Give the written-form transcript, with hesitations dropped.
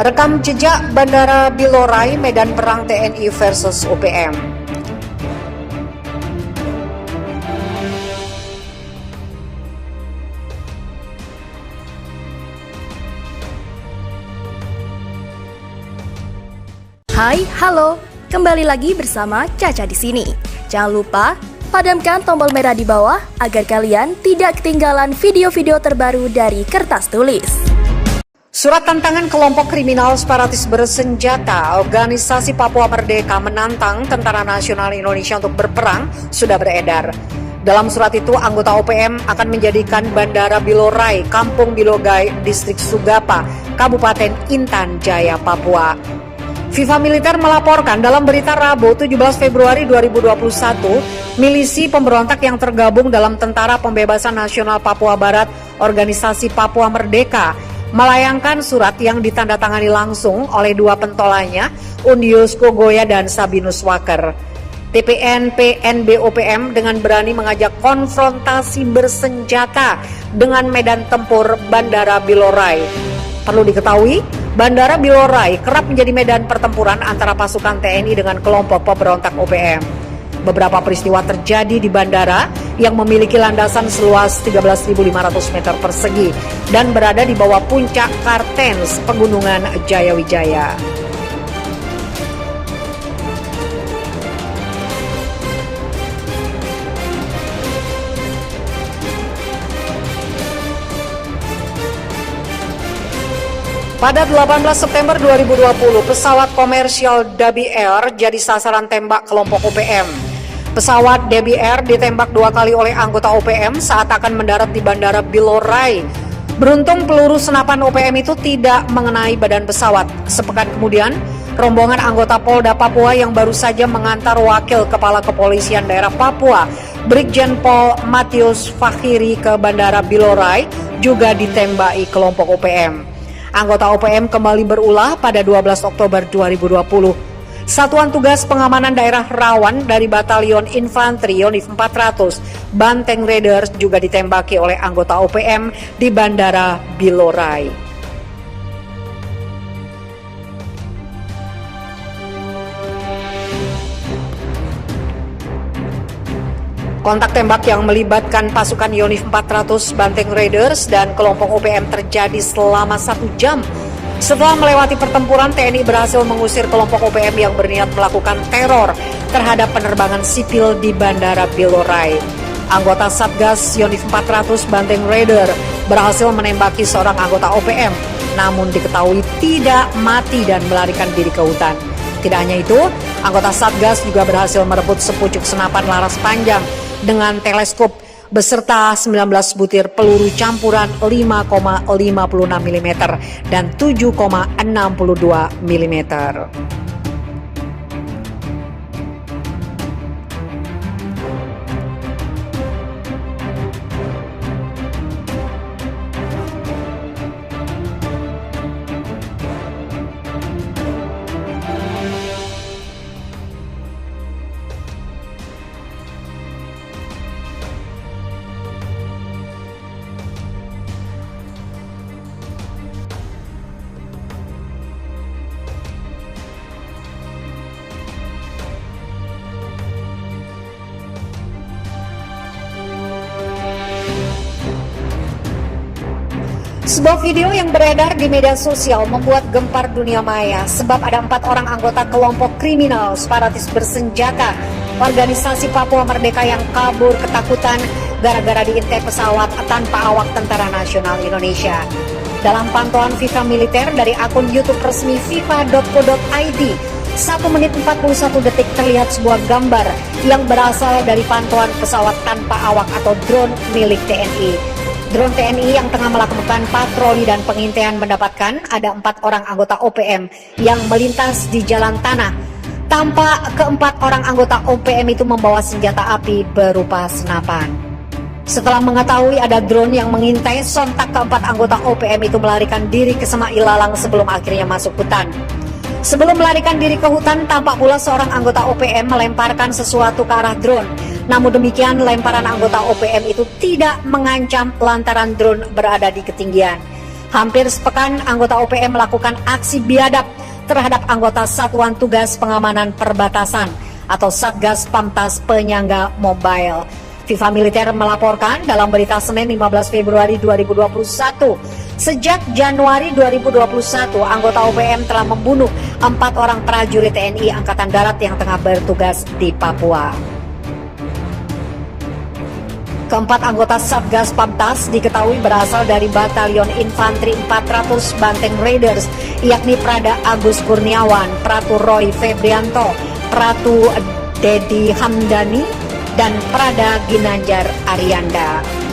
Rekam jejak Bandara Bilorai, medan perang TNI versus UPM. Hai, halo. Kembali lagi bersama Caca di sini. Jangan lupa padamkan tombol merah di bawah agar kalian tidak ketinggalan video-video terbaru dari Kertas Tulis. Surat tantangan kelompok kriminal separatis bersenjata Organisasi Papua Merdeka menantang Tentara Nasional Indonesia untuk berperang sudah beredar. Dalam surat itu, anggota OPM akan menjadikan Bandara Bilorai, Kampung Bilogai, Distrik Sugapa, Kabupaten Intan Jaya, Papua. FIFA Militer melaporkan dalam berita Rabu 17 Februari 2021, milisi pemberontak yang tergabung dalam Tentara Pembebasan Nasional Papua Barat, Organisasi Papua Merdeka, melayangkan surat yang ditandatangani langsung oleh dua pentolanya, Undius Kogoya dan Sabinus Waker. TPN PNB OPM dengan berani mengajak konfrontasi bersenjata dengan medan tempur Bandara Bilorai. Perlu diketahui, Bandara Bilorai kerap menjadi medan pertempuran antara pasukan TNI dengan kelompok pemberontak OPM. Beberapa peristiwa terjadi di bandara yang memiliki landasan seluas 13.500 meter persegi dan berada di bawah puncak Kartens, Pegunungan Jayawijaya. Pada 18 September 2020, pesawat komersial Dabi Air jadi sasaran tembak kelompok OPM. Pesawat Dabi Air ditembak dua kali oleh anggota OPM saat akan mendarat di Bandara Bilorai. Beruntung peluru senapan OPM itu tidak mengenai badan pesawat. Sepekan kemudian, rombongan anggota Polda Papua yang baru saja mengantar Wakil Kepala Kepolisian Daerah Papua, Brigjen Pol Matius Fakhiri ke Bandara Bilorai juga ditembaki kelompok OPM. Anggota OPM kembali berulah pada 12 Oktober 2020. Satuan Tugas Pengamanan Daerah Rawan dari Batalion Infanteri Yonif 400 Banteng Raiders juga ditembaki oleh anggota OPM di Bandara Bilorai. Kontak tembak yang melibatkan pasukan Yonif 400 Banteng Raiders dan kelompok OPM terjadi selama 1 jam. Setelah melewati pertempuran, TNI berhasil mengusir kelompok OPM yang berniat melakukan teror terhadap penerbangan sipil di Bandara Bilorai. Anggota Satgas Yonif 400 Banteng Raider berhasil menembaki seorang anggota OPM, namun diketahui tidak mati dan melarikan diri ke hutan. Tidak hanya itu, anggota Satgas juga berhasil merebut sepucuk senapan laras panjang dengan teleskop beserta 19 butir peluru campuran 5,56 mm dan 7,62 mm. Sebuah video yang beredar di media sosial membuat gempar dunia maya sebab ada 4 orang anggota kelompok kriminal separatis bersenjata Organisasi Papua Merdeka yang kabur ketakutan gara-gara diintai pesawat tanpa awak Tentara Nasional Indonesia. Dalam pantauan FIFA Militer dari akun YouTube resmi fifa.co.id, 1 menit 41 detik terlihat sebuah gambar yang berasal dari pantauan pesawat tanpa awak atau drone milik TNI. Drone TNI yang tengah melakukan patroli dan pengintaian mendapatkan ada 4 orang anggota OPM yang melintas di jalan tanah. Tampak keempat orang anggota OPM itu membawa senjata api berupa senapan. Setelah mengetahui ada drone yang mengintai, sontak keempat anggota OPM itu melarikan diri ke Semak Ilalang sebelum akhirnya masuk hutan. Sebelum melarikan diri ke hutan, tampak pula seorang anggota OPM melemparkan sesuatu ke arah drone. Namun demikian, lemparan anggota OPM itu tidak mengancam lantaran drone berada di ketinggian. Hampir sepekan anggota OPM melakukan aksi biadab terhadap anggota Satuan Tugas Pengamanan Perbatasan atau Satgas Pamtas Penyangga Mobile. Viva Militer melaporkan dalam berita Senin 15 Februari 2021, sejak Januari 2021 anggota OPM telah membunuh 4 orang prajurit TNI Angkatan Darat yang tengah bertugas di Papua. Keempat anggota Satgas Pamtas diketahui berasal dari Batalion Infanteri 400 Banteng Raiders, yakni Prada Agus Kurniawan, Pratu Roy Febrianto, Pratu Dedi Hamdani, dan Prada Ginanjar Arianda.